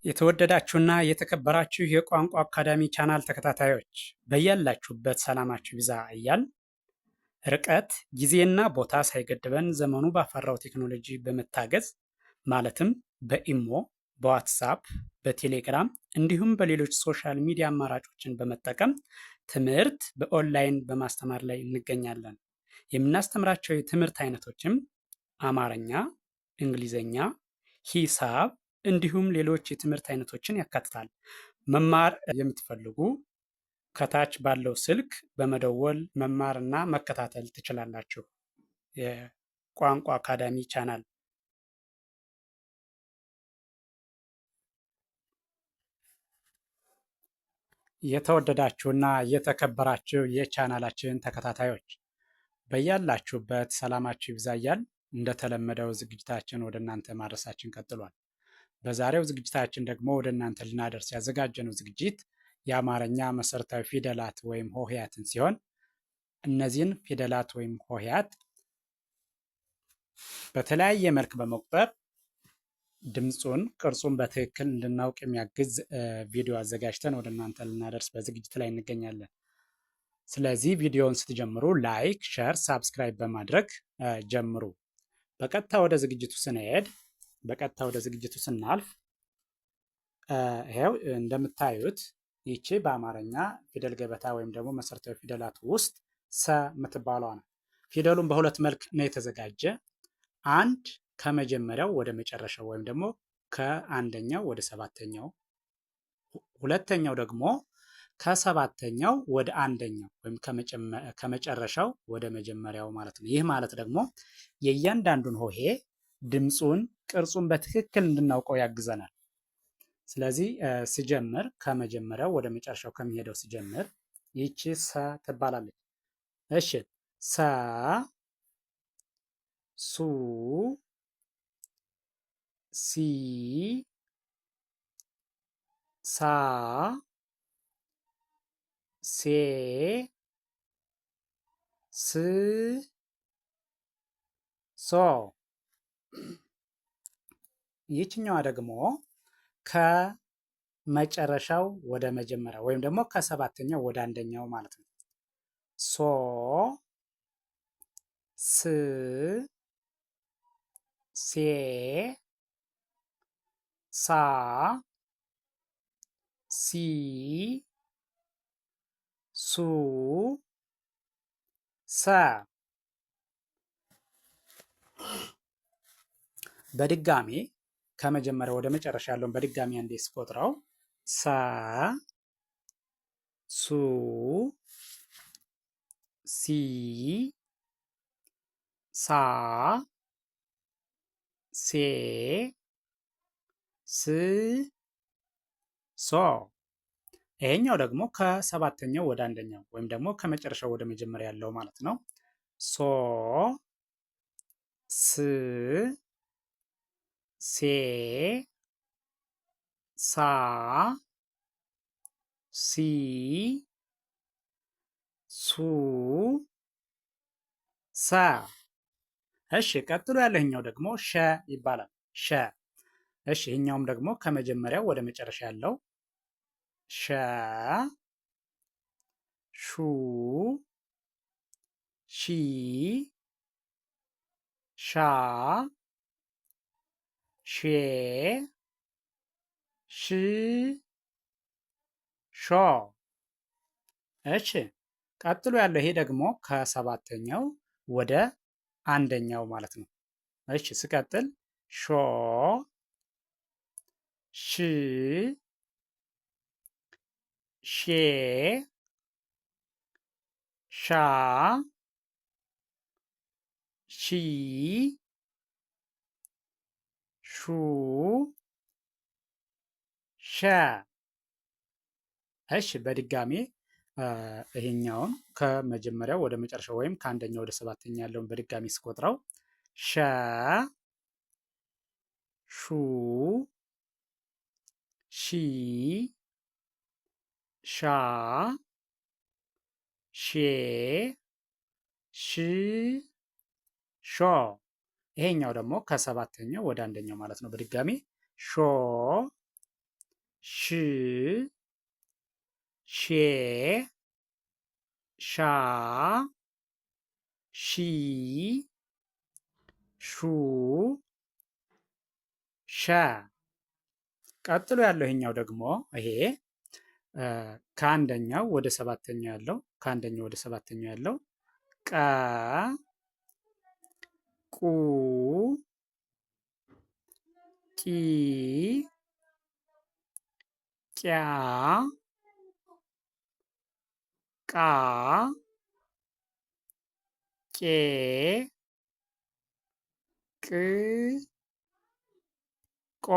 የተወደዳችሁና የተከበራችሁ የቋንቋ አካዳሚ ቻናል ተከታታዮች በያላችሁበት ሰላማችሁ ይብዛ እያል ርቀት ጊዜና ቦታ ሳይገድበን ዘመኑ ባፈራው ቴክኖሎጂ በመታገዝ ማለትም በኢሞ፣ በዋትሳፕ፣ በቴሌግራም እንዲሁም በሌሎች ሶሻል ሚዲያ አማራጮችን በመጠቀም ትምህርት በኦንላይን በማስተማር ላይ እንገኛለን። የምናስተምራቸው የትምህርት አይነቶችም አማርኛ፣ እንግሊዘኛ፣ ሂሳብ እንዲሁም ሌሎች የትምህርት አይነቶችን ያካትታል። መማር የምትፈልጉ ከታች ባለው ስልክ በመደወል መማርና መከታተል ትችላላችሁ። የቋንቋ አካዳሚ ቻናል የተወደዳችሁና የተከበራችሁ የቻናላችን ተከታታዮች በያላችሁበት ሰላማችሁ ይብዛ እያል እንደተለመደው ዝግጅታችን ወደ እናንተ ማድረሳችን ቀጥሏል። በዛሬው ዝግጅታችን ደግሞ ወደ እናንተ ልናደርስ ያዘጋጀነው ዝግጅት የአማርኛ መሰረታዊ ፊደላት ወይም ሆሄያትን ሲሆን እነዚህን ፊደላት ወይም ሆሄያት በተለያየ መልክ በመቁጠር ድምፁን፣ ቅርጹን በትክክል እንድናውቅ የሚያግዝ ቪዲዮ አዘጋጅተን ወደ እናንተ ልናደርስ በዝግጅት ላይ እንገኛለን። ስለዚህ ቪዲዮውን ስትጀምሩ ላይክ፣ ሸር፣ ሳብስክራይብ በማድረግ ጀምሩ። በቀጥታ ወደ ዝግጅቱ ስናልፍ ይሄው እንደምታዩት ይቺ በአማርኛ ፊደል ገበታ ወይም ደግሞ መሰረታዊ ፊደላት ውስጥ ሰ የምትባለዋ ነው። ፊደሉን በሁለት መልክ ነው የተዘጋጀ። አንድ ከመጀመሪያው ወደ መጨረሻው ወይም ደግሞ ከአንደኛው ወደ ሰባተኛው፣ ሁለተኛው ደግሞ ከሰባተኛው ወደ አንደኛው ወይም ከመጨረሻው ወደ መጀመሪያው ማለት ነው። ይህ ማለት ደግሞ የእያንዳንዱን ሆሄ ድምፁን፣ ቅርጹን በትክክል እንድናውቀው ያግዘናል። ስለዚህ ስጀምር ከመጀመሪያው ወደ መጨረሻው ከሚሄደው ስጀምር ይቺ ሰ ትባላለች። እሺ ሰ፣ ሱ፣ ሲ፣ ሳ፣ ሴ፣ ስ፣ ሶ። ይችኛዋ ደግሞ ከመጨረሻው ወደ መጀመሪያው ወይም ደግሞ ከሰባተኛው ወደ አንደኛው ማለት ነው። ሶ፣ ስ፣ ሴ፣ ሳ፣ ሲ፣ ሱ፣ ሰ። በድጋሚ ከመጀመሪያ ወደ መጨረሻ ያለውን በድጋሚ አንዴ ስቆጥረው ሰ፣ ሱ፣ ሲ፣ ሳ፣ ሴ፣ ስ፣ ሶ። ይሄኛው ደግሞ ከሰባተኛው ወደ አንደኛው ወይም ደግሞ ከመጨረሻው ወደ መጀመሪያ ያለው ማለት ነው። ሶ፣ ስ፣ ሴ፣ ሳ፣ ሲ፣ ሱ፣ ሰ። እሺ ቀጥሎ ያለኛው ደግሞ ሸ ይባላል። ሸ። እሺ ይሄኛውም ደግሞ ከመጀመሪያው ወደ መጨረሻ ያለው ሸ፣ ሹ፣ ሺ፣ ሻ፣ ሼ፣ ሽ፣ ሾ። እሺ ቀጥሎ ያለው ይሄ ደግሞ ከሰባተኛው ወደ አንደኛው ማለት ነው። እሺ ስቀጥል ሾ፣ ሽ፣ ሼ፣ ሻ፣ ሺ፣ ሹ፣ ሸ። እሺ በድጋሜ ይሄኛውን ከመጀመሪያው ወደ መጨረሻው ወይም ከአንደኛው ወደ ሰባተኛ ያለውን በድጋሚ ስቆጥረው ሸ፣ ሹ፣ ሺ፣ ሻ፣ ሼ፣ ሽ፣ ሾ። ይሄኛው ደግሞ ከሰባተኛው ወደ አንደኛው ማለት ነው። በድጋሚ ሾ፣ ሽ ሼ ሻ ሺ ሹ ሸ። ቀጥሎ ያለው ይሄኛው ደግሞ ይሄ ከአንደኛው ወደ ሰባተኛው ያለው ከአንደኛው ወደ ሰባተኛው ያለው ቀ ቁ ቂ ቂያ ቃ ቄ ቅ ቆ።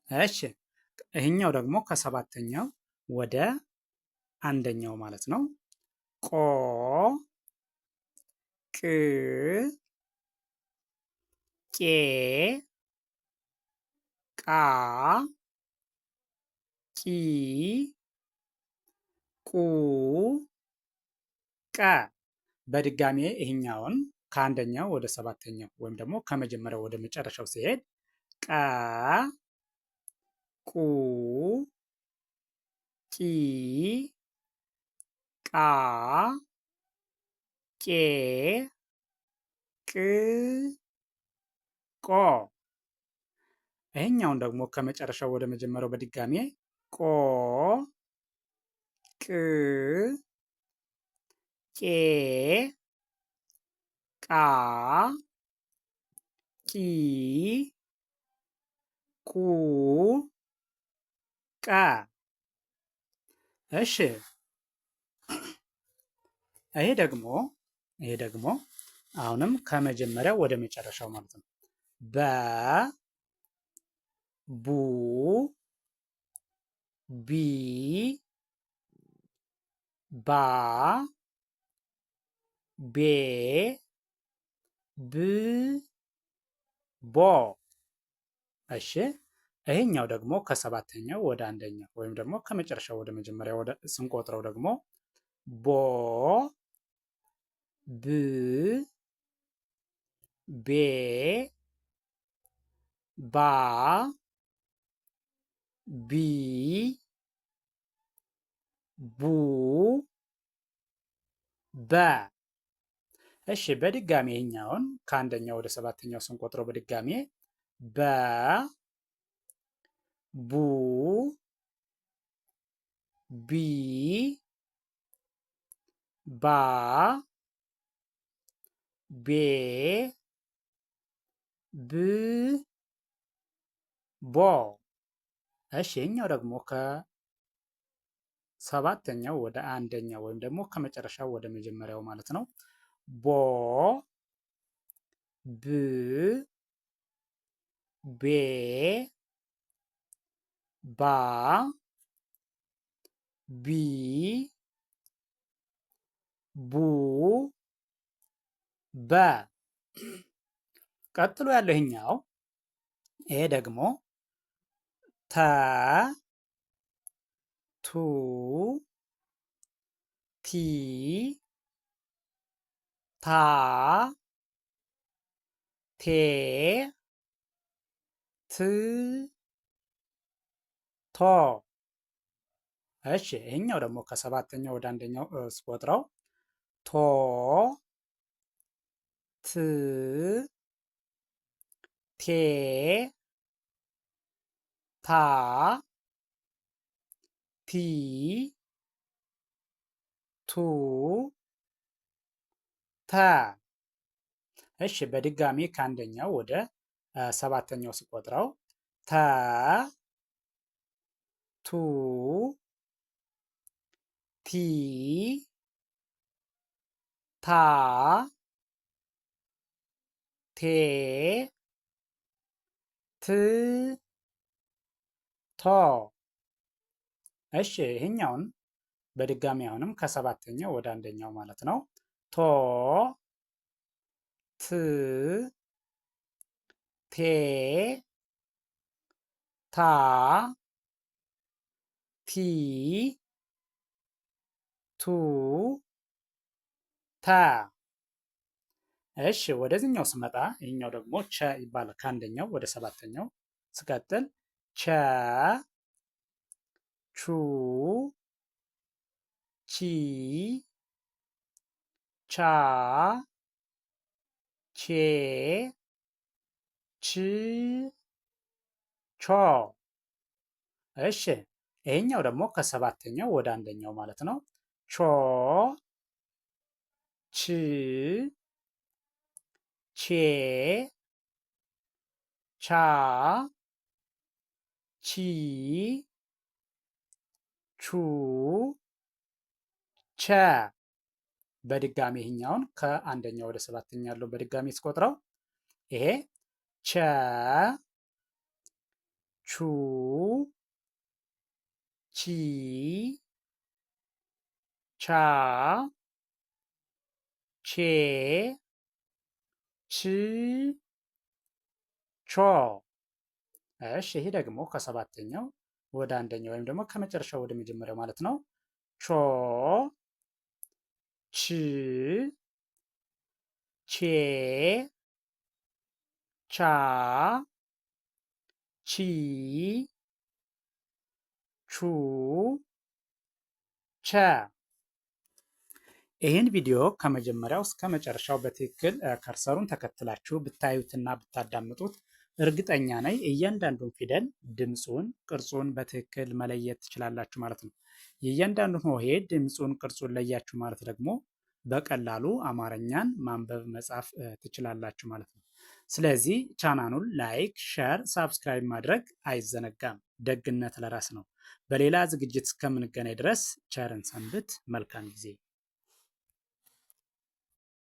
እሺ ይህኛው ደግሞ ከሰባተኛው ወደ አንደኛው ማለት ነው። ቆ ቅ ቄ ቃ ቂ ቁ ቀ። በድጋሜ ይህኛውን ከአንደኛው ወደ ሰባተኛው ወይም ደግሞ ከመጀመሪያው ወደ መጨረሻው ሲሄድ ቀ ቁ ቂ ቃ ቄ ቅ ቆ። ይሄኛውን ደግሞ ከመጨረሻው ወደ መጀመሪያው በድጋሜ ቆ ቅ ቄ ቃ ቂ ቁ ቀ። እሺ ይሄ ደግሞ አሁንም ከመጀመሪያው ወደ መጨረሻው ማለት ነው። በ ቡ ቢ ባ ቤ ብ ቦ። እሺ ይሄኛው ደግሞ ከሰባተኛው ወደ አንደኛው ወይም ደግሞ ከመጨረሻው ወደ መጀመሪያው ወደ ስንቆጥረው ደግሞ ቦ ብ ቤ ባ ቢ ቡ በ። እሺ በድጋሚ ይሄኛውን ከአንደኛው ወደ ሰባተኛው ስንቆጥረው በድጋሚ በ ቡ ቢ ባ ቤ ብ ቦ። እሺ ይሄኛው ደግሞ ከሰባተኛው ወደ አንደኛው ወይም ደግሞ ከመጨረሻው ወደ መጀመሪያው ማለት ነው። ቦ ብ ቤ ባ ቢ ቡ በ። ቀጥሎ ያለው ይሄኛው ይሄ ደግሞ ተ ቱ ቲ ታ ቴ ት ቶ። እሺ ይሄኛው ደግሞ ከሰባተኛው ወደ አንደኛው ስቆጥረው ቶ ት ቴ ታ ቲ ቱ ተ። እሺ በድጋሚ ከአንደኛው ወደ ሰባተኛው ስቆጥረው ተ ቱ ቲ ታ ቴ ት ቶ። እሺ ይሄኛውን በድጋሚ አሁንም ከሰባተኛው ወደ አንደኛው ማለት ነው። ቶ ት ቴ ታ ቲ ቱ ተ። እሺ ወደዚህኛው ስመጣ ይህኛው ደግሞ ቸ ይባላል። ከአንደኛው ወደ ሰባተኛው ስቀጥል ቸ ቹ ቺ ቻ ቼ ች ቾ። እሺ ይሄኛው ደግሞ ከሰባተኛው ወደ አንደኛው ማለት ነው። ቾ ች ቼ ቻ ቺ ቹ ቸ። በድጋሚ ይሄኛውን ከአንደኛው ወደ ሰባተኛ ያለው በድጋሚ ስቆጥረው ይሄ ቸ ቹ ቺ ቻ ቼ ች ቾ። እሺ ይሄ ደግሞ ከሰባተኛው ወደ አንደኛው ወይም ደግሞ ከመጨረሻው ወደ መጀመሪያው ማለት ነው። ቾ ች ቼ ቻ ቺ ቹ ቸ። ይህን ቪዲዮ ከመጀመሪያው እስከ መጨረሻው በትክክል ከርሰሩን ተከትላችሁ ብታዩትና ብታዳምጡት እርግጠኛ ነኝ እያንዳንዱን ፊደል ድምፁን፣ ቅርጹን በትክክል መለየት ትችላላችሁ ማለት ነው። የእያንዳንዱን ሆሄ ድምፁን፣ ቅርጹን ለያችሁ ማለት ደግሞ በቀላሉ አማርኛን ማንበብ መጻፍ ትችላላችሁ ማለት ነው። ስለዚህ ቻናሉን ላይክ፣ ሸር፣ ሳብስክራይብ ማድረግ አይዘነጋም። ደግነት ለራስ ነው። በሌላ ዝግጅት እስከምንገናኝ ድረስ ቸርን ሰንብት። መልካም ጊዜ